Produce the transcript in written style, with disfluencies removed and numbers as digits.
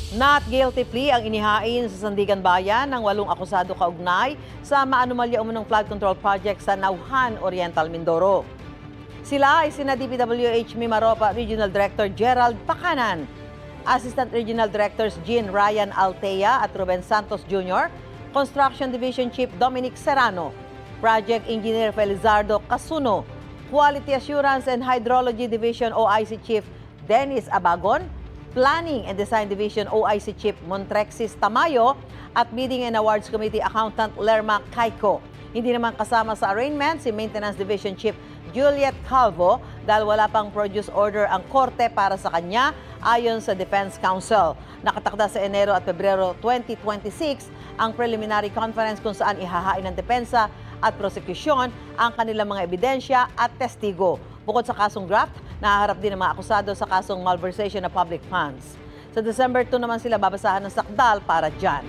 Not guilty plea ang inihain sa Sandigan Bayan ng 8 akusado kaugnay sa maanumalya umunong flood control project sa Nauhan, Oriental Mindoro. Sila ay sina DPWH Mimaropa Regional Director Gerald Pacanan, Assistant Regional Directors Jean Ryan Altea at Ruben Santos Jr., Construction Division Chief Dominic Serrano, Project Engineer Felizardo Casuno, Quality Assurance and Hydrology Division OIC Chief Dennis Abagon, Planning and Design Division OIC Chief Montrexis Tamayo at Bidding and Awards Committee Accountant Lerma Caico. Hindi naman kasama sa arraignment si Maintenance Division Chief Juliet Calvo dahil wala pang produce order ang korte para sa kanya ayon sa Defense Council. Nakatakda sa Enero at Pebrero 2026 ang preliminary conference kung saan ihahain ng depensa at prosekusyon ang kanilang mga ebidensya at testigo. Bukod sa kasong graft, nahaharap din ang mga akusado sa kasong malversation of public funds. Sa December 2 naman sila babasahan ng sakdal para dyan.